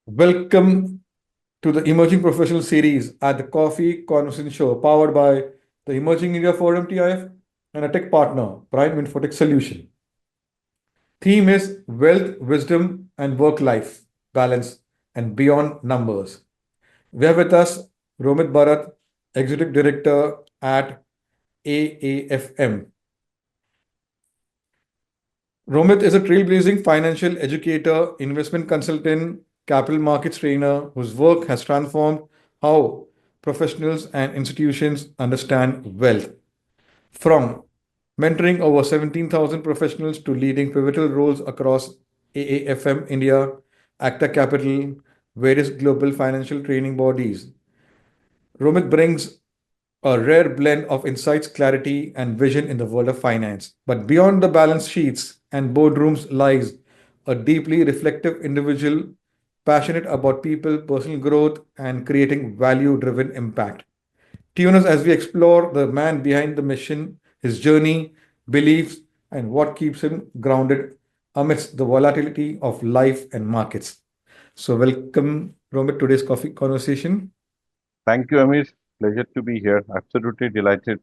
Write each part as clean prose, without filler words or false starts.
Welcome to the Emerging Professional Series at the Coffee Conversation Show, powered by the Emerging India Forum TIF and a tech partner, Prime Infotech Solution. Theme is wealth, wisdom, and work-life balance and beyond numbers. We have with us Romit Barat, Executive Director at AAFM. Romit is a trailblazing financial educator, investment consultant, capital markets trainer whose work has transformed how professionals and institutions understand wealth. From mentoring over 17,000 professionals to leading pivotal roles across AAFM India, Acta Capital, various global financial training bodies, Romit brings a rare blend of insights, clarity, and vision in the world of finance. But beyond the balance sheets and boardrooms lies a deeply reflective individual passionate about people, personal growth, and creating value driven impact. Tune us as we explore the man behind the mission, his journey, beliefs, and what keeps him grounded amidst the volatility of life and markets. So, welcome, Romit, today's coffee conversation. Thank you, Amir. Pleasure to be here. Absolutely delighted.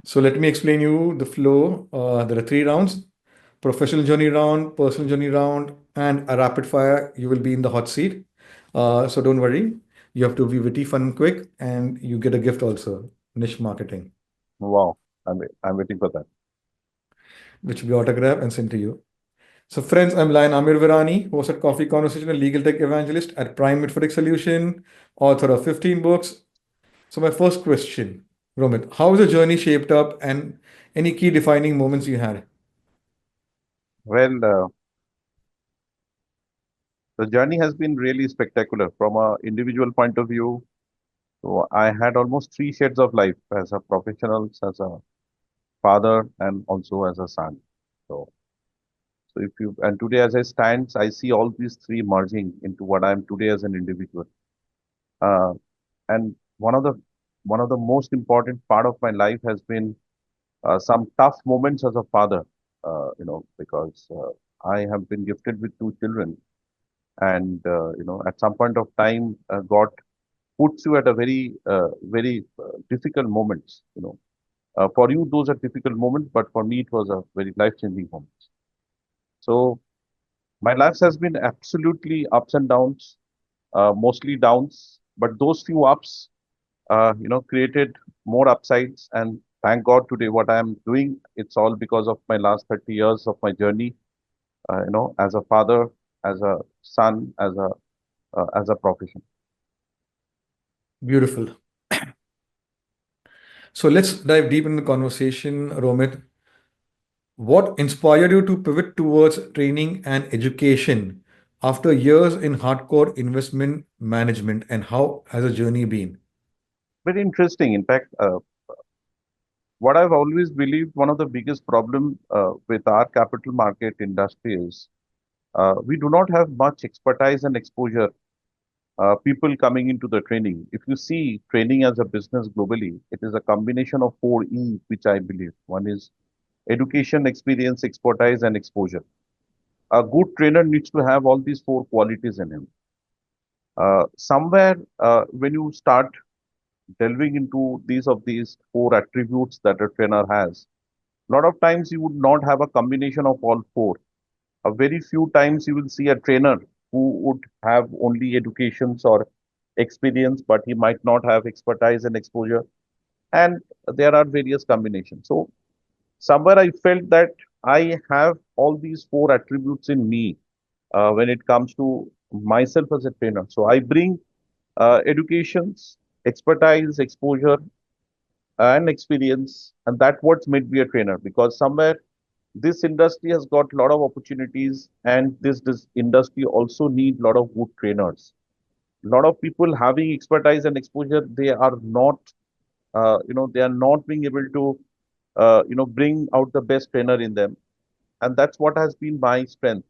So let me explain you the flow. There are three rounds: professional journey round, personal journey round, and a rapid fire. You will be in the hot seat. So don't worry. You have to be witty, fun, and quick, and you get a gift also, niche marketing, Wow, I'm waiting for that. which will be autographed and sent to you. So friends, I'm Lion Amir Virani, host at Coffee Conversation, a legal tech evangelist at Prime Infotech Solution, author of 15 books. So my first question, Romit, how is the journey shaped up, and any key defining moments you had? Well, the journey has been really spectacular from a individual point of view. So I had almost three shades of life as a professional, as a father, and also as a son. So, so if you and today as I stand, I see all these three merging into what I am today as an individual. Uh, and one of the most important part of my life has been some tough moments as a father, because I have been gifted with two children, and at some point of time, God puts you at a very difficult moments. For you, those are difficult moments, but for me, it was a very life-changing moment. So my life has been absolutely ups and downs, mostly downs, but those few ups created more upsides. And thank God today, what I am doing, it's all because of my last 30 years of my journey, as a father, as a son, as a profession. Beautiful. So let's dive deep in the conversation, Romit. What inspired you to pivot towards training and education after years in hardcore investment management, and how has the journey been? Very interesting. In fact, what I've always believed, one of the biggest problem with our capital market industry is we do not have much expertise and exposure. People coming into the training. If you see training as a business globally, it is a combination of four E, which I believe. One is education, experience, expertise, and exposure. A good trainer needs to have all these four qualities in him. Somewhere, when you start delving into these four attributes that a trainer has, a lot of times you would not have a combination of all four. A very few times you will see a trainer who would have only educations or experience, but he might not have expertise and exposure. And there are various combinations. So somewhere I felt that I have all these four attributes in me when it comes to myself as a trainer. So I bring educations, expertise, exposure, and experience, and that's what's made me a trainer. Because somewhere this industry has got a lot of opportunities, and this industry also need a lot of good trainers. A lot of people having expertise and exposure, they are not, they are not being able to, bring out the best trainer in them, and that's what has been my strength.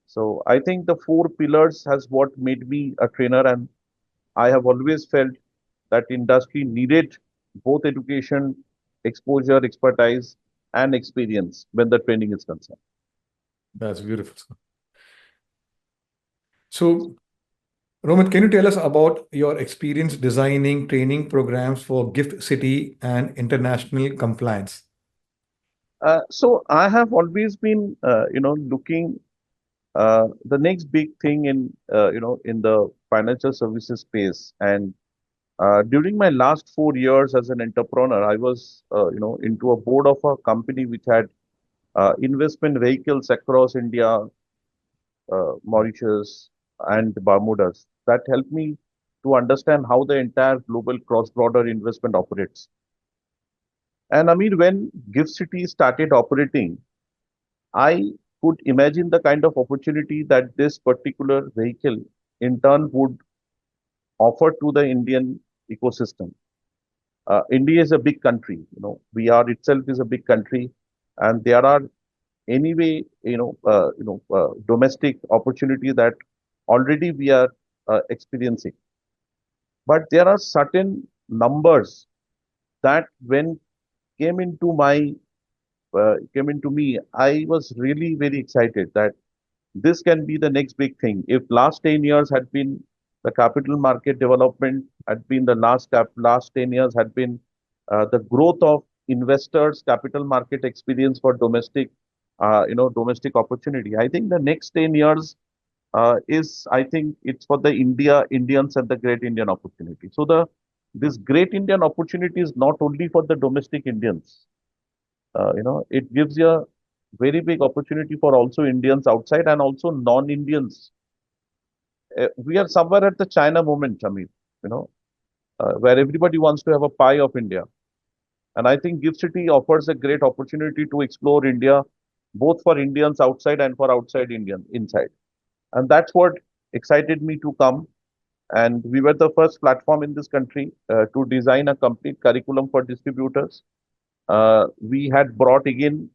So I think the four pillars has what made me a trainer, and I have always felt that industry needed both education, exposure, expertise, and experience when the training is concerned. That's beautiful. So, Romit, can you tell us about your experience designing training programs for Gift City and international compliance? So I have always been, looking the next big thing in, in the financial services space. And during my last 4 years as an entrepreneur, I was, into a board of a company which had investment vehicles across India, Mauritius, and Bermudas. That helped me to understand how the entire global cross-border investment operates. And I mean, when Gift City started operating, I could imagine the kind of opportunity that this particular vehicle in turn would offer to the Indian ecosystem. India is a big country, we are itself is a big country, and there are anyway, domestic opportunity that already we are experiencing. But there are certain numbers that when came into my came into me, I was really very excited that this can be the next big thing. If last 10 years had been the capital market development, had been the last 10 years had been the growth of investors, capital market experience for domestic opportunity. I think the next 10 years I think it's for the Indians and the great Indian opportunity. So this great Indian opportunity is not only for the domestic Indians. It gives you a very big opportunity for also Indians outside and also non-Indians. We are somewhere at the China moment, I mean, you know, where everybody wants to have a pie of India. And I think Gift City offers a great opportunity to explore India, both for Indians outside and for outside Indian inside. And that's what excited me to come. And we were the first platform in this country to design a complete curriculum for distributors. We had brought again,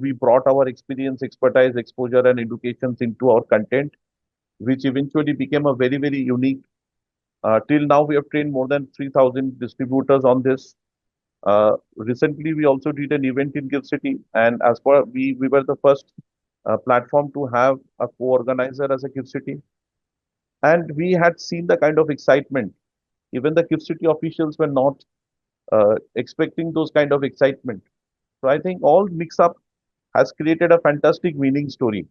we brought our experience, expertise, exposure, and educations into our content, which eventually became a very, very unique. Till now, we have trained more than 3,000 distributors on this. Recently, we also did an event in Gift City, and as per we were the first platform to have a co-organizer as a Gift City, and we had seen the kind of excitement. Even the Gift City officials were not expecting those kind of excitement. So I think all mix up has created a fantastic winning story.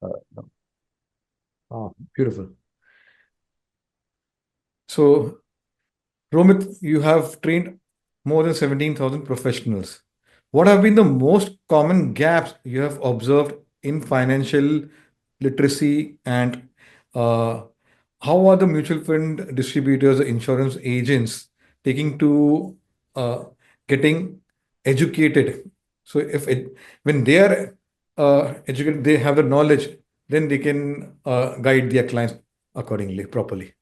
Uh, Ah, beautiful. So, Romit, you have trained more than 17,000 professionals. What have been the most common gaps you have observed in financial literacy, and uh, how are the mutual fund distributors, the insurance agents taking to getting educated? So, when they are educated, they have the knowledge, then they can guide their clients accordingly, properly.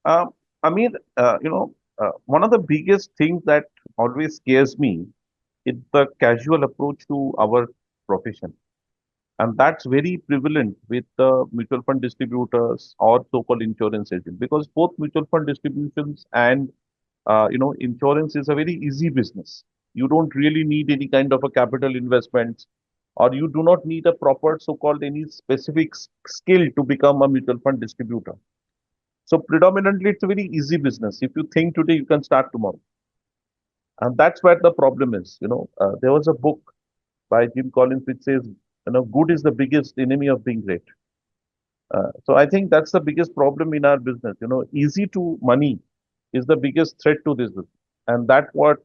Um, I mean, one of the biggest things that always scares me is the casual approach to our profession. And that's very prevalent with the mutual fund distributors or so-called insurance agents, because both mutual fund distributions and insurance is a very easy business. You don't really need any kind of a capital investments, or you do not need a proper so-called any specific skill to become a mutual fund distributor. So predominantly, it's a very easy business. If you think today, you can start tomorrow, and that's where the problem is. There was a book by Jim Collins which says, good is the biggest enemy of being great. So I think that's the biggest problem in our business. Easy to money is the biggest threat to this business, and that's what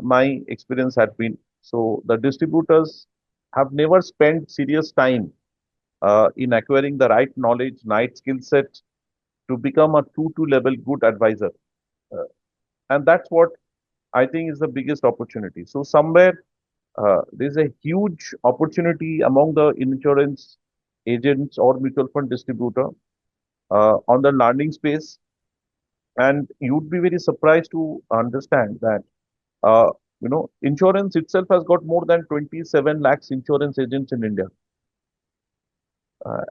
my experience had been. So the distributors have never spent serious time in acquiring the right knowledge, right skill set to become a two level good advisor. Uh, and that's what I think is the biggest opportunity. So somewhere there's a huge opportunity among the insurance agents or mutual fund distributor on the learning space, and you'd be very surprised to understand that insurance itself has got more than 27 lakhs insurance agents in India,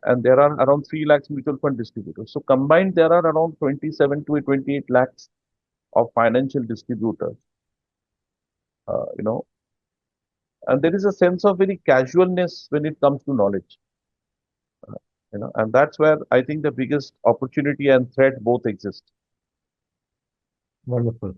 and there are around 3 lakhs mutual fund distributors. So combined, there are around 27 to 28 lakhs of financial distributors. Uh, you know, and there is a sense of very casualness when it comes to knowledge. And that's where I think the biggest opportunity and threat both exist. Wonderful.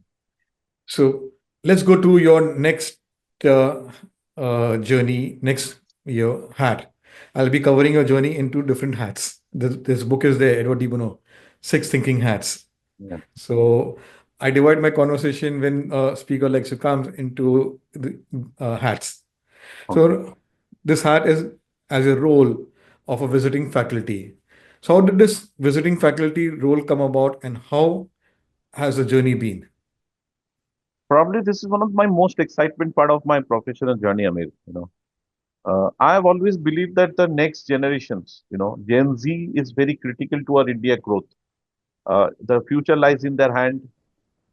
So let's go to your next uh, journey, next your hat. I'll be covering your journey in two different hats. This book is there, Edward de Bono, Six Thinking Hats. Yeah. So I divide my conversation when a speaker like you comes into the hats. Okay. So this hat is as a role of a visiting faculty. So how did this visiting faculty role come about, and how has the journey been? Probably this is one of my most excitement part of my professional journey, Amir. I have always believed that the next generations, Gen Z is very critical to our India growth. The future lies in their hand.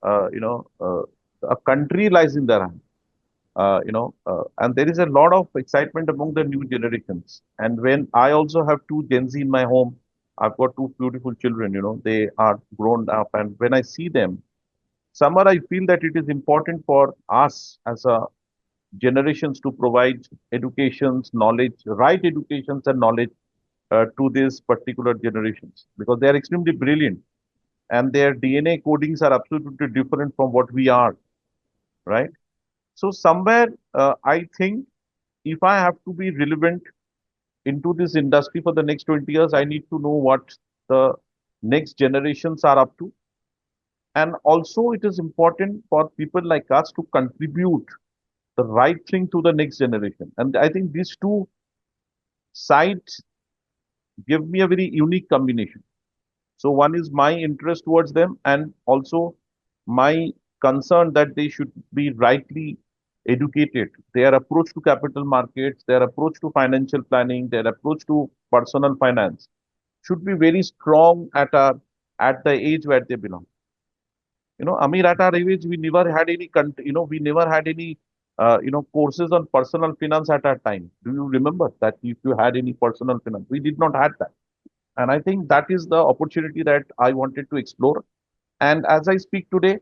A country lies in their hand. And there is a lot of excitement among the new generations. And when I also have two Gen Z in my home, I've got two beautiful children. They are grown up, and when I see them, somewhere I feel that it is important for us as a generations to provide educations, knowledge, right educations and knowledge to these particular generations because they are extremely brilliant and their DNA codings are absolutely different from what we are, right? So somewhere I think if I have to be relevant into this industry for the next 20 years, I need to know what the next generations are up to. And also, it is important for people like us to contribute the right thing to the next generation. And I think these two sides give me a very unique combination. So one is my interest towards them and also my concern that they should be rightly educated. Their approach to capital markets, their approach to financial planning, their approach to personal finance should be very strong at the age where they belong. Amir, at our age, we never had any, we never had any, courses on personal finance at our time. Do you remember that if you had any personal finance? We did not have that. And I think that is the opportunity that I wanted to explore. And as I speak today,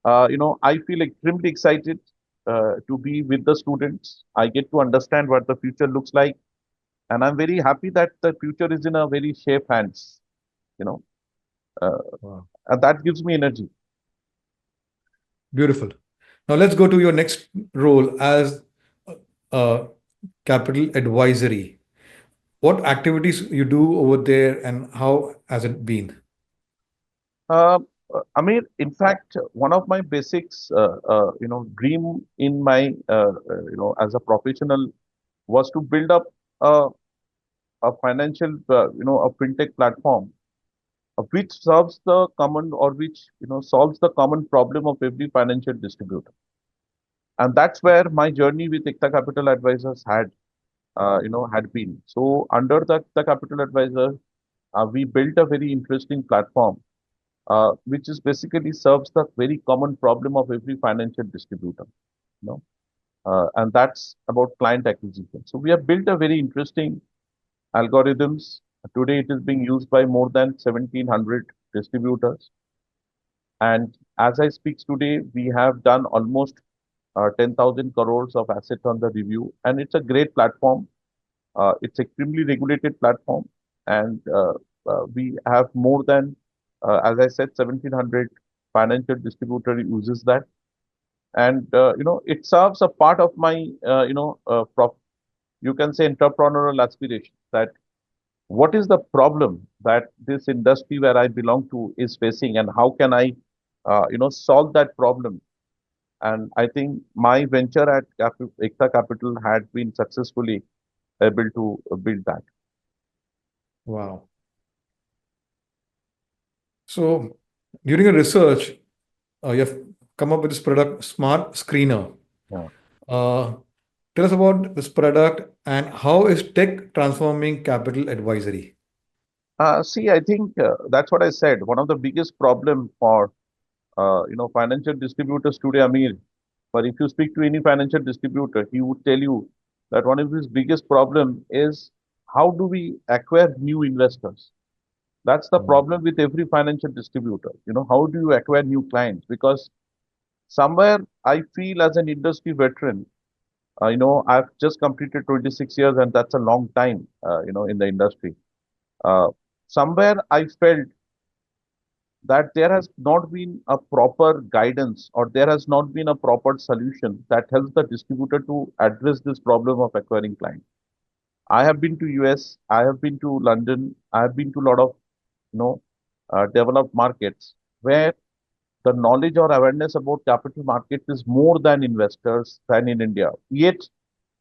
I feel extremely excited to be with the students. I get to understand what the future looks like. And I'm very happy that the future is in a very safe hands, you know, uh, Wow. and that gives me energy. Beautiful. Now let's go to your next role as uh, capital advisory. What activities you do over there, and how has it been? Uh, Amir, in fact, one of my basics, dream in my, as a professional was to build up a, a financial, a fintech platform which serves the common or which, solves the common problem of every financial distributor. And that's where my journey with Ikta Capital Advisors had been. So under the Capital Advisor, we built a very interesting platform which is basically serves the very common problem of every financial distributor. You know, and that's about client acquisition. So we have built a very interesting algorithms. Today it is being used by more than 1,700 distributors. And as I speak today, we have done almost 10,000 crores of assets under review, and it's a great platform. It's extremely regulated platform, and we have more than, as I said, 1,700 financial distributor uses that, and it serves a part of my, you can say entrepreneurial aspiration. That what is the problem that this industry where I belong to is facing, and how can I, solve that problem? And I think my venture at Ekta Capital had been successfully able to build that. Wow. So during your research, you have come up with this product, Smart Screener. Yeah. Uh, Tell us about this product and how is tech transforming capital advisory? See, I think that's what I said. One of the biggest problem for financial distributors today, Amir. But if you speak to any financial distributor, he would tell you that one of his biggest problem is how do we acquire new investors? That's the Mm. problem with every financial distributor. How do you acquire new clients? Because somewhere I feel as an industry veteran, I've just completed 26 years and that's a long time, in the industry. Uh, Somewhere I felt that there has not been a proper guidance or there has not been a proper solution that helps the distributor to address this problem of acquiring clients. I have been to US, I have been to London, I have been to a lot of you know developed markets where the knowledge or awareness about capital markets is more than investors than in India. Yet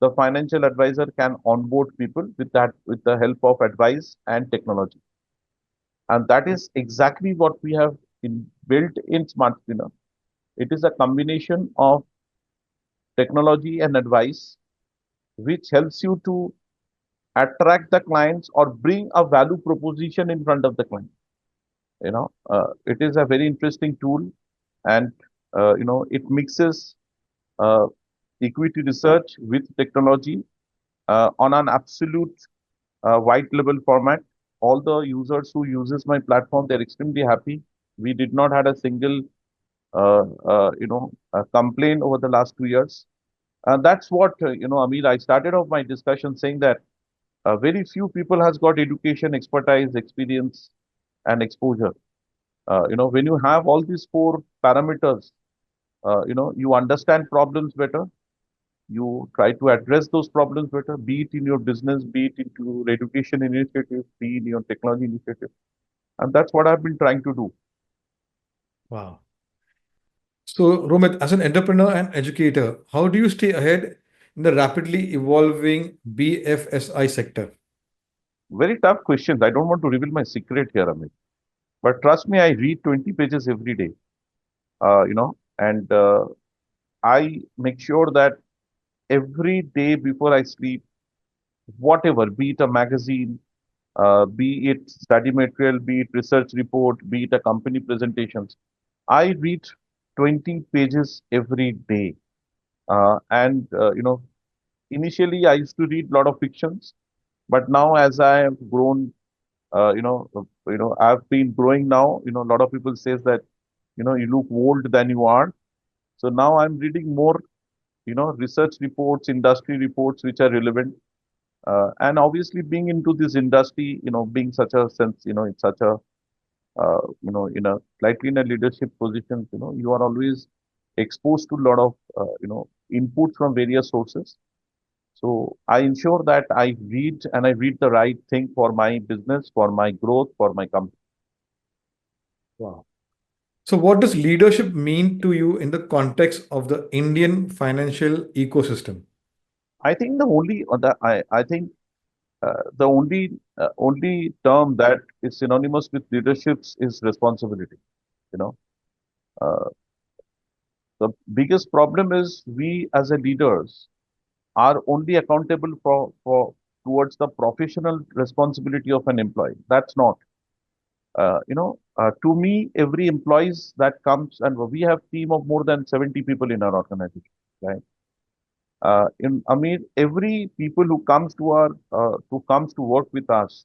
the financial advisor can onboard people with the help of advice and technology. And that is exactly what we have built in SmartScreener. It is a combination of technology and advice which helps you to attract the clients or bring a value proposition in front of the client. It is a very interesting tool, and it mixes uh, equity research with technology on an absolute white label format. All the users who uses my platform, they're extremely happy. We did not had a single complaint over the last 2 years. And that's what Amir. I started off my discussion saying that very few people has got education, expertise, experience, and exposure. When you have all these four parameters, you understand problems better. You try to address those problems better, be it in your business, be it into your education initiative, be it in your technology initiative. And that's what I've been trying to do. Wow. So, Romit, as an entrepreneur and educator, how do you stay ahead in the rapidly evolving BFSI sector? Very tough questions. I don't want to reveal my secret here, Amit. But trust me, I read 20 pages every day, and I make sure that every day before I sleep, whatever, be it a magazine, be it study material, be it research report, be it a company presentations, I read 20 pages every day. And initially I used to read a lot of fictions, but now as I have grown, I've been growing now. A lot of people says that you look old than you are. So now I'm reading more, research reports, industry reports which are relevant. And obviously being into this industry, being such a sense, it's such a, in a slightly in a leadership position, you are always exposed to a lot of, input from various sources. So I ensure that I read and I read the right thing for my business, for my growth, for my company. Wow. So, what does leadership mean to you in the context of the Indian financial ecosystem? I think the only, I think the only term that is synonymous with leaderships is responsibility. You know, uh, the biggest problem is we as a leaders are only accountable for towards the professional responsibility of an employee. That's not. To me, every employees that comes, and we have team of more than 70 people in our organization, right? I mean, every people who comes to our who comes to work with us,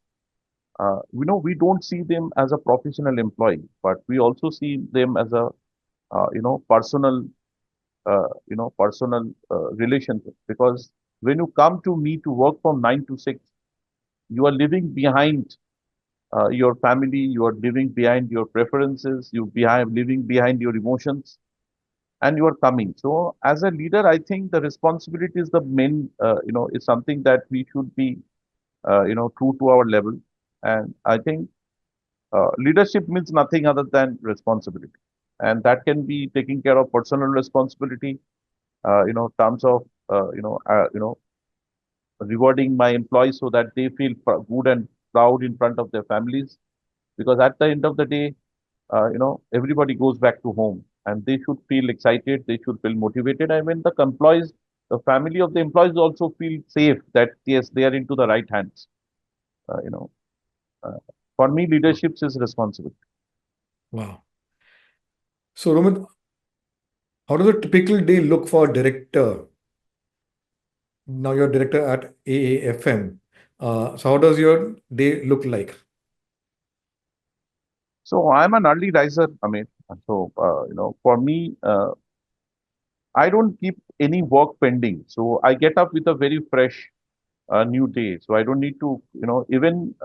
we don't see them as a professional employee, but we also see them as a personal relationship. Because when you come to me to work from 9 to 6, you are living behind your family, you are living behind your preferences, living behind your emotions, and you are coming. So, as a leader, I think the responsibility is the main, is something that we should be, true to our level. And I think leadership means nothing other than responsibility, and that can be taking care of personal responsibility, terms of, rewarding my employees so that they feel good and proud in front of their families. Because at the end of the day, everybody goes back to home and they should feel excited, they should feel motivated. And when the family of the employees also feel safe that yes, they are into the right hands. Uh, you know, uh, for me, leadership is responsibility. Wow. So, Romit, how does a typical day look for a director? Now, you're director at AAFM. So, how does your day look like? So I'm an early riser, Amit. So for me, I don't keep any work pending. So I get up with a very fresh new day. So I don't need to, even.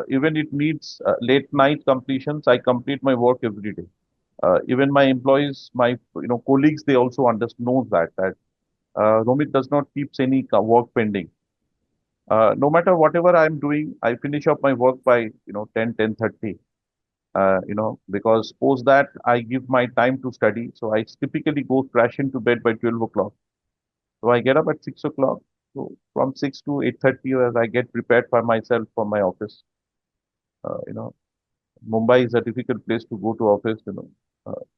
even it needs late night completions, I complete my work every day. Even my employees, my colleagues, they also understand knows that Romit does not keeps any work pending. No matter whatever I'm doing, I finish up my work by 10:30. Because post that I give my time to study. So I typically go crash into bed by 12 o'clock. So I get up at 6 o'clock. So from 6 to 8:30, as I get prepared for myself for my office. Uh, you know, Mumbai is a difficult place to go to office.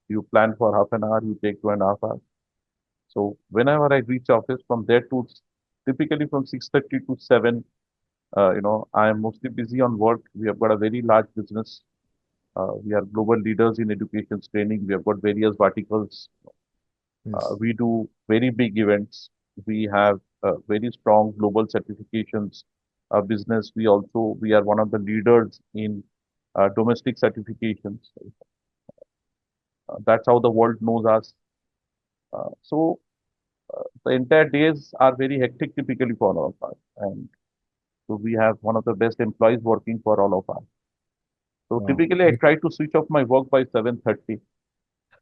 You plan for half an hour, you take 2.5 hours. So whenever I reach office, from there to typically from 6:30 to 7, I am mostly busy on work. We have got a very large business. We are global leaders in education training. We have got various verticals. Yes. We do very big events. We have very strong global certifications business. We are one of the leaders in domestic certifications. That's how the world knows us. So the entire days are very hectic typically for all of us, and so we have one of the best employees working for all of us. So Wow. typically, I try to switch off my work by 7:30.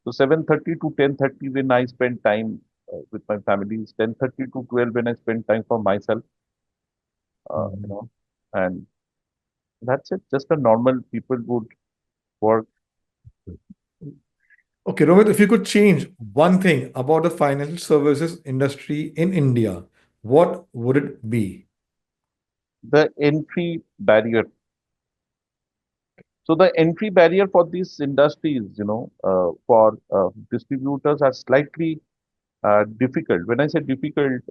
So 7:30 to 10:30 when I spend time with my family, 10:30 to 12 when I spend time for myself, uh, you Mhm. know, and that's it. Just a normal people would work. Okay, Romit, if you could change one thing about the financial services industry in India, what would it be? The entry barrier. So the entry barrier for these industries, for distributors are slightly difficult. When I say difficult,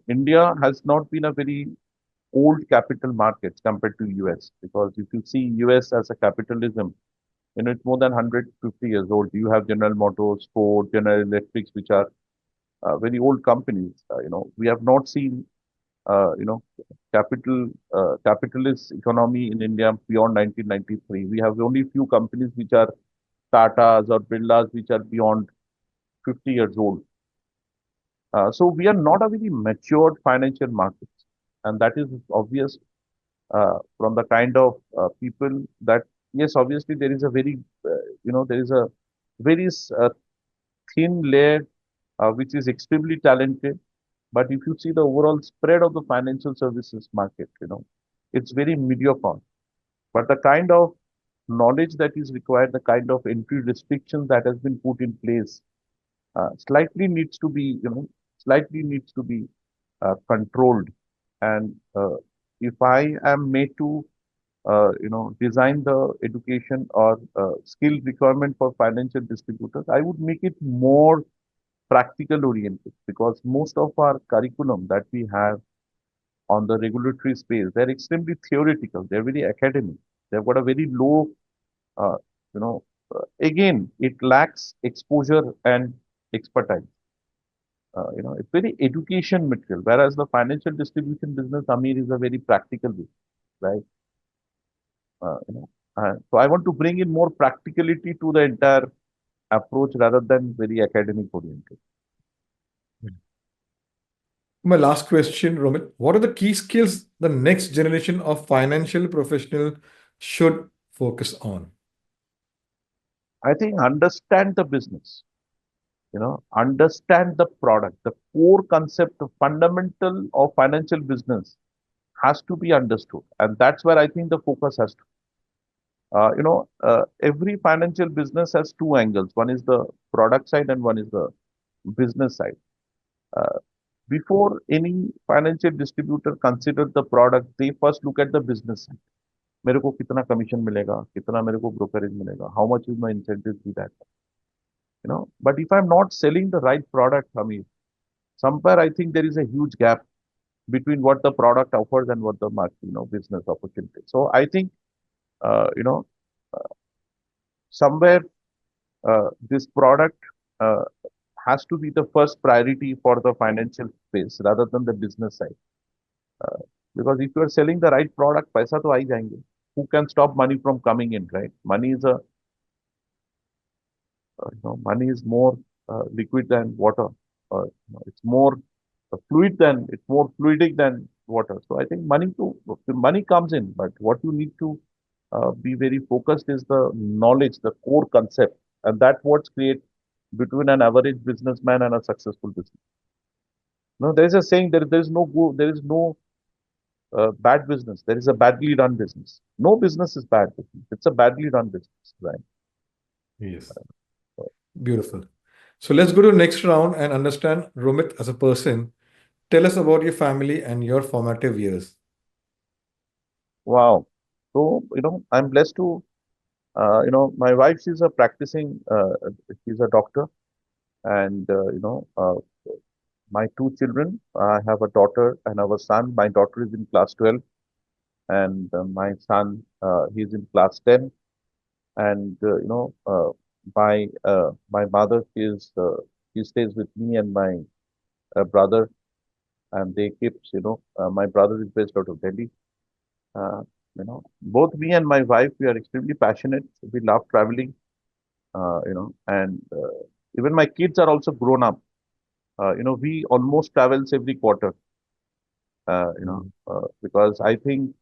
India has not been a very old capital markets compared to US, because if you see US as a capitalism, it's more than 150 years old. You have General Motors, Ford, General Electrics, which are very old companies. We have not seen capitalist economy in India beyond 1993. We have only few companies which are Tatas or Birlas which are beyond 50 years old. So we are not a very matured financial market, and that is obvious from the kind of people that, yes, obviously there is a there is a very thin layer which is extremely talented. But if you see the overall spread of the financial services market, it's very mediocre. But the kind of knowledge that is required, the kind of entry restrictions that has been put in place, slightly needs to be, slightly needs to be controlled. And if I am made to, design the education or skill requirement for financial distributors, I would make it more practical oriented, because most of our curriculum that we have on the regulatory space, they're extremely theoretical. They're very academic. They've got a very low, uh, again, it lacks exposure and expertise. It's very education material, whereas the financial distribution business, Amir, is a very practical business, right? Uh, you know, so I want to bring in more practicality to the entire approach rather than very academic oriented. My last question, Romit, what are the key skills the next generation of financial professional should focus on? I think understand the business, understand the product, the core concept, the fundamental of financial business has to be understood. And that's where I think the focus has to. Every financial business has two angles. One is the product side and one is the business side. Uh, Before any financial distributor considers the product, they first look at the business side. मेरे को कितना commission मिलेगा, कितना मेरे को brokerage मिलेगा, how much is my incentive to that, but if I'm not selling the right product, I mean, somewhere I think there is a huge gap between what the product offers and what the market, business opportunity. So I think, uh, you know somewhere this product uh, has to be the first priority for the financial space rather than the business side. Uh, because if you are selling the right product, paisa to aa hi jayenge. Who can stop money from coming in, right? Money is more liquid than water. It's more fluidic than water. So I think money comes in, but what you need to be very focused is the knowledge, the core concept, and that what's create between an average businessman and a successful business. No, there is a saying there is no bad business. There is a badly run business. No business is bad business. It's a badly run business, right? Yes. Beautiful. So let's go to the next round and understand Romit as a person. Tell us about your family and your formative years. Wow. So I'm blessed to my wife. She's a doctor, and my two children. I have a daughter and I have a son. My daughter is in class 12, and my son he's in class 10. And my mother is she stays with me and my brother, and they keeps my brother is based out of Delhi. Uh, Both me and my wife, we are extremely passionate. We love traveling. And even my kids are also grown up. We almost travels every quarter. Mhm. Because I think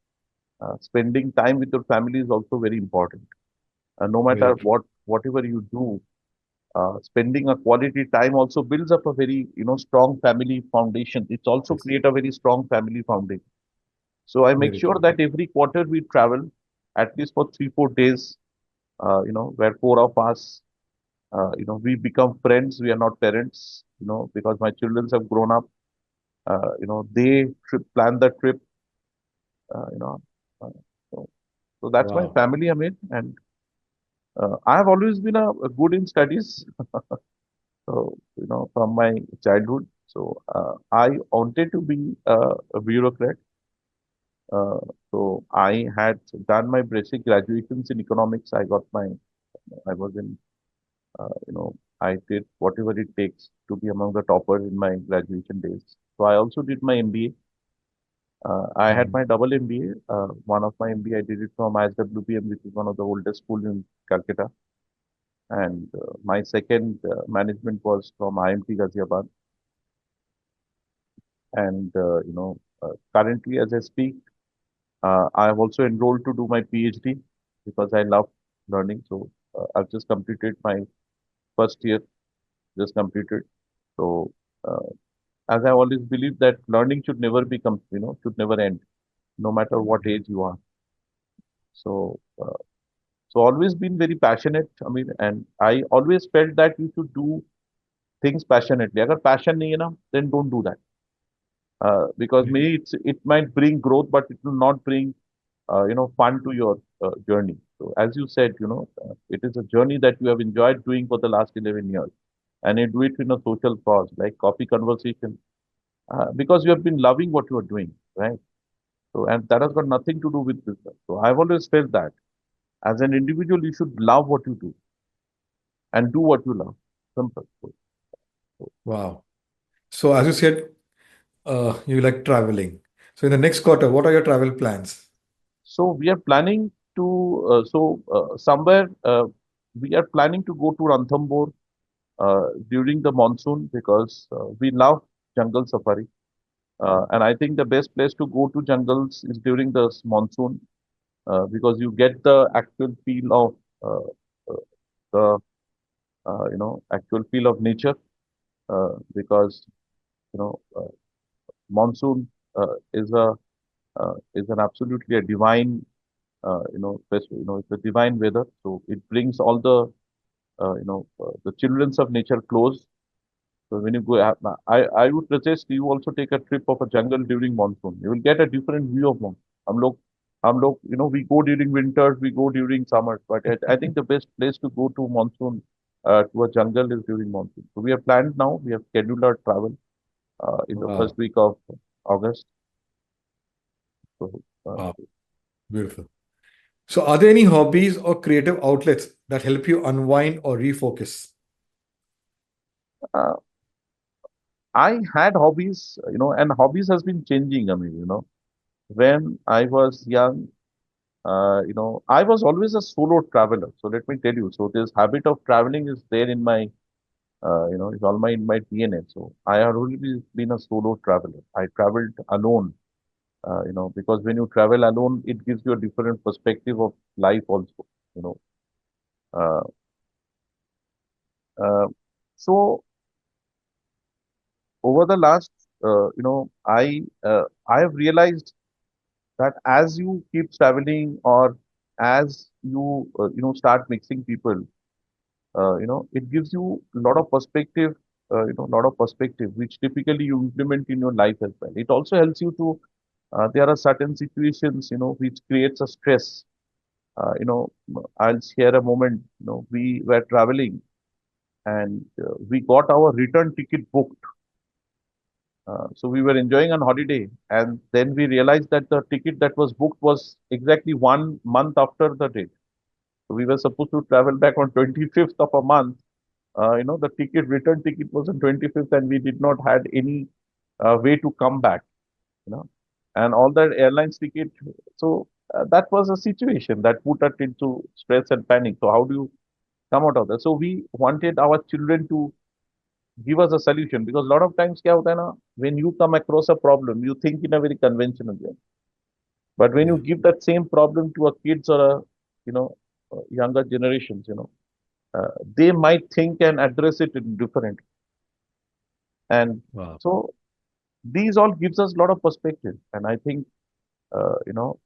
spending time with your family is also very important. No matter Very true. whatever you do, spending a quality time also builds up a very strong family foundation. It's also Yes. create a very strong family foundation. So I make Very sure true. that every quarter we travel at least for 3 4 days. Where four of us, we become friends. We are not parents, because my children have grown up. They plan the trip. Uh, you know, uh, so, so that's my Wow. family, Amit, and I have always been a good in studies. So, from my childhood. So, I wanted to be a bureaucrat. Uh, so, I had done my basic graduations in economics. I was in, I did whatever it takes to be among the toppers in my graduation days. So, I also did my MBA. I had Mhm. my double MBA. One of my MBA I did it from ISWPM, which is one of the oldest schools in Calcutta. And my second management was from IMT Ghaziabad. And currently, as I speak, I have also enrolled to do my PhD because I love learning. So I've just completed my first year, just completed. So uh, as I always believe that learning should never become, should never end, no matter what age you are. So always been very passionate. I mean, and I always felt that you should do things passionately. Agar passion nahi hai na, then don't do that. Because Mhm. maybe it might bring growth, but it will not bring fun to your journey. So as you said, it is a journey that you have enjoyed doing for the last 11 years, and you do it in a social cause like coffee conversation, because you have been loving what you are doing, right? So, and that has got nothing to do with business. So I've always felt that as an individual, you should love what you do and do what you love. Simple. So, Wow. So, as you said, you like traveling. So, in the next quarter, what are your travel plans? so we are planning to somewhere we are planning to go to Ranthambore during the monsoon because we love jungle safari. And I think the best place to go to jungles is during the monsoon because you get the actual feel of the actual feel of nature because monsoon is an absolutely a divine it's a divine weather. So it brings all the childrens of nature close. So when you go, I would suggest you also take a trip of a jungle during monsoon. You will get a different view of monsoon. We go during winters, we go during summers, but I think the best place to go to monsoon, to a jungle is during monsoon. So we have planned now. We have scheduled our travel in the first Wow. week of August. So Wow. Beautiful. So, are there any hobbies or creative outlets that help you unwind or refocus? uh, I had hobbies, and hobbies has been changing. I mean, when I was young, I was always a solo traveler. So let me tell you. So this habit of traveling is there in my, it's all my in my DNA. So I have always been a solo traveler. I traveled alone. because when you travel alone, it gives you a different perspective of life also, you know. Uh, uh, so over the last, I have realized that as you keep traveling or as you, start mixing people, it gives you a lot of perspective, lot of perspective, which typically you implement in your life as well. It also helps you to, there are certain situations, which creates a stress. I'll share a moment, we were traveling and we got our return ticket booked. So we were enjoying on holiday, and then we realized that the ticket that was booked was exactly 1 month after the date. So we were supposed to travel back on 25th of a month. The return ticket was on 25th, and we did not had any way to come back. You know, and all that airlines ticket. So that was a situation that put us into stress and panic. So how do you come out of that? So we wanted our children to give us a solution, because a lot of times क्या होता है ना, when you come across a problem, you think in a very conventional way, but when you Yeah. give that same problem to a kids or a, you know younger generations, they might think and address it in different. And Wow. so these all gives us a lot of perspective, and I think, uh, you know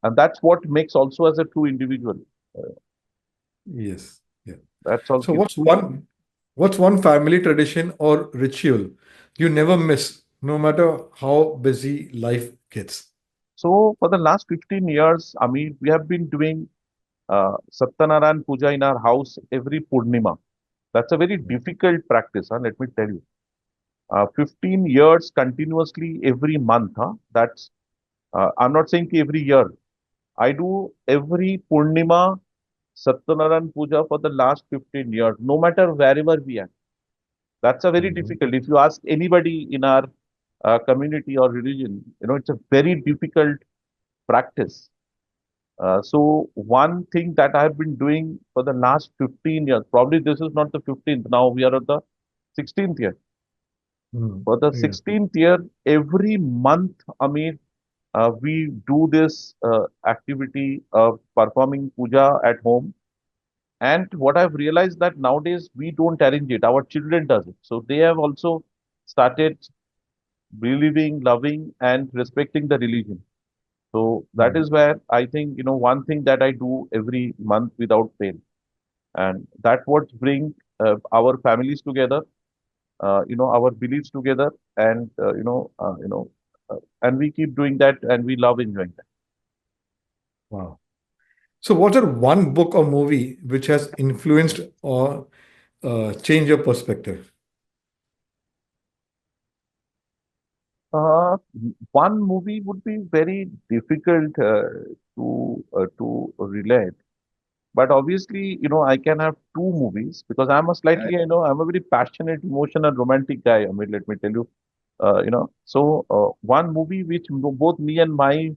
and that's what makes also as a true individual. uh, Yes. Yeah. that's all So gives. what's one family tradition or ritual you never miss, no matter how busy life gets? So for the last 15 years, I mean, we have been doing Satyanarayan Puja in our house every Purnima. That's a very difficult practice, huh? Let me tell you. 15 years continuously every month. Huh? I'm not saying ki every year. I do every Purnima Satyanarayan Puja for the last 15 years, no matter wherever we are. That's a very Mhm. difficult. If you ask anybody in our community or religion, it's a very difficult practice. So one thing that I've been doing for the last 15 years, probably this is not the 15th, now we are at the 16th year. For the Yeah. 16th year, every month, I mean, we do this activity of performing puja at home. And what I've realized that nowadays we don't arrange it, our children does it. So they have also started believing, loving, and respecting the religion. So that Mhm. is where I think, one thing that I do every month without fail. And that what bring our families together, our beliefs together, and and we keep doing that, and we love enjoying that. Wow. So what's that one book or movie which has influenced or changed your perspective? uh, One movie would be very difficult to relate, but obviously, I can have two movies, because I'm a slightly, I'm a very passionate, emotional, romantic guy. I mean, let me tell you, so one movie which both me and my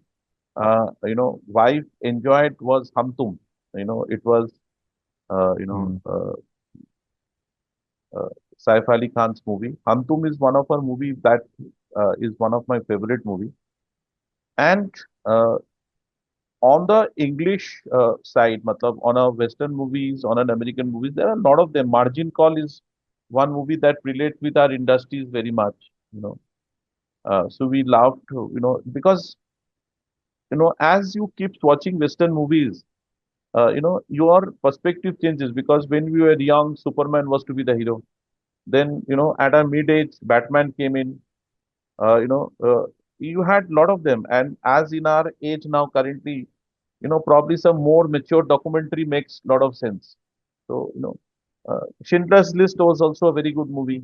wife enjoyed was Hum Tum. It was uh, you know Mm. uh, uh, Saif Ali Khan's movie. Hum Tum is one of her movies that is one of my favorite movie. And uh, on the English side, matlab, on a Western movies, on an American movies, there are a lot of them. Margin Call is one movie that relates with our industries very much. So we love to, because as you keep watching Western movies, your perspective changes, because when we were young, Superman was to be the hero. Then, at our mid age, Batman came in. Uh, you know, uh, you had a lot of them, and as in our age now, currently, probably some more mature documentary makes a lot of sense. So, Schindler's List was also a very good movie.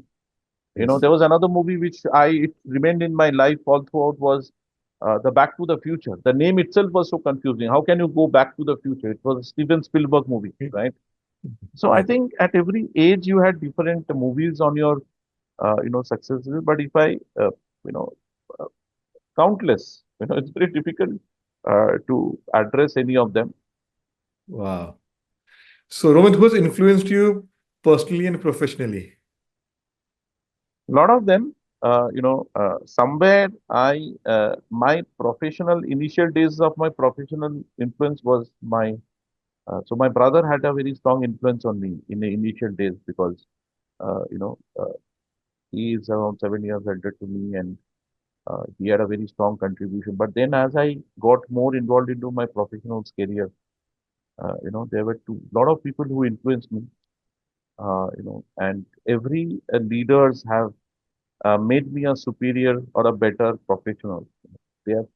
Yes. There was another movie which it remained in my life all throughout, was the Back to the Future. The name itself was so confusing. How can you go back to the future? It was a Steven Spielberg movie, right? So I Yeah. think at every age you had different movies on your successes. But if I you know uh, countless, it's very difficult to address any of them. Wow. So Romit, who's influenced you personally and professionally? A lot of them. somewhere my professional initial days of my professional influence was so my brother had a very strong influence on me in the initial days because, uh, you know, uh, he is around 7 years elder to me and he had a very strong contribution. But then as I got more involved into my professional career, there were lot of people who influenced me, and every leaders have made me a superior or a better professional. They have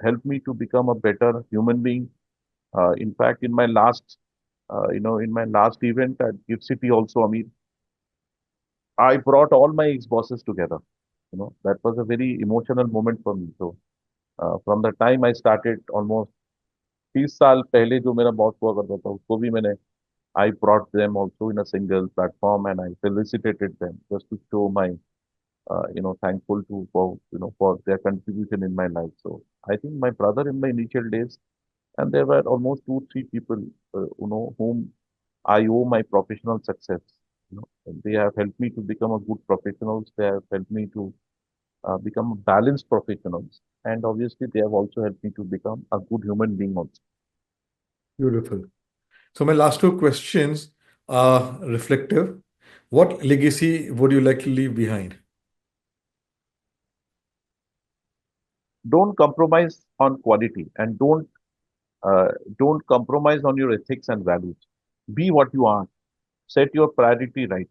helped me to become a better human being. In fact, in my last event at Gift City also, Amir, I brought all my ex-bosses together. That was a very emotional moment for me. So from the time I started, almost 30 साल पहले जो मेरा boss हुआ करता था उसको भी मैंने I brought them also in a single platform and I felicitated them just to show my thankful to for their contribution in my life. So I think my brother in my initial days, and there were almost two, three people, whom I owe my professional success. They have helped me to become a good professionals. They have helped me to become a balanced professionals, and obviously they have also helped me to become a good human being also. Beautiful. So my last two questions are reflective. What legacy would you like to leave behind? Don't compromise on quality, and uh, don't compromise on your ethics and values. Be what you are. Set your priority right.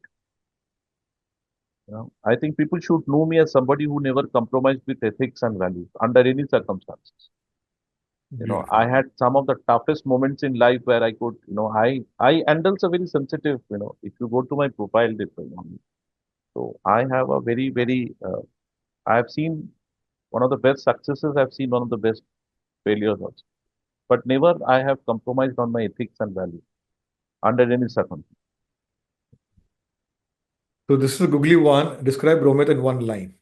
I think people should know me as somebody who never compromised with ethics and values under any circumstances. Beautiful. I had some of the toughest moments in life where I could, I handles a very sensitive, if you go to my profile, so I have a very, very, I have seen one of the best successes. I've seen one of the best failures also. But never I have compromised on my ethics and values under any circumstance. So this is a googly one. Describe Romit in one line.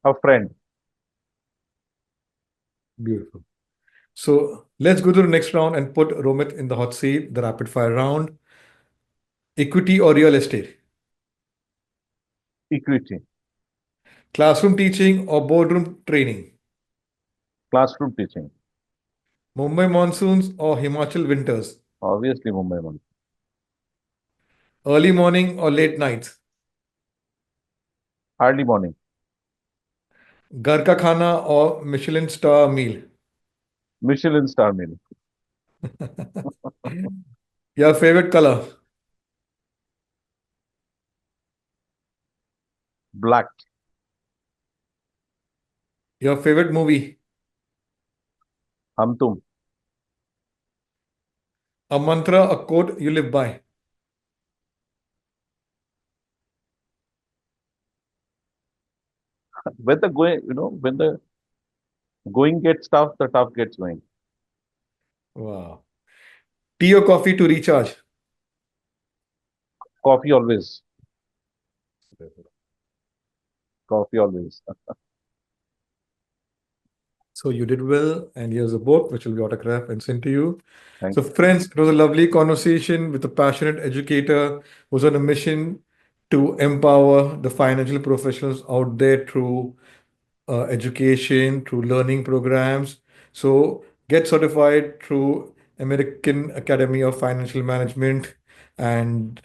A friend, Beautiful. So let's go to the next round and put Romit in the hot seat, the rapid fire round. Equity or real estate? equity, Classroom teaching or boardroom training? classroom teaching, Mumbai monsoons or Himachal winters? obviously Mumbai one, Early morning or late nights? early morning, घर का खाना or Michelin star meal? Michelin star meal, Your favorite color? black, Your favorite movie? hum tum, A mantra, a quote you live by? when the going, when the going gets tough, the tough gets going. Wow. Tea or coffee to recharge? Coffee always, coffee always. So you did well, and here's a book which will be autographed and sent to you. Thank So, friends, it was a lovely conversation with a passionate educator who's on a mission to empower the financial professionals out there through education, through learning programs. So get certified through American Academy of Financial Management and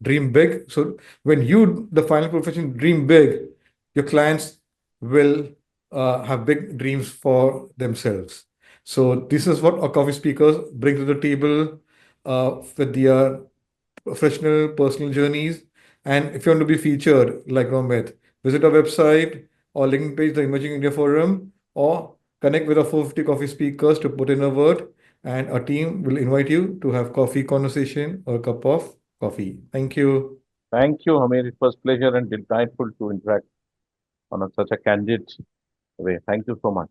dream big. So when you, the final profession, dream big, your clients will have big dreams for themselves. So this is what our coffee speakers bring to the table with their professional, personal journeys. And if you want to be featured like Romit, visit our website or LinkedIn page, the Emerging India Forum, or connect with our 450 coffee speakers to put in a word, and our team will invite you to have coffee conversation or a cup of coffee. Thank you. Thank you, Hamir. It was pleasure and delightful to interact on such a candid way. Thank you so much.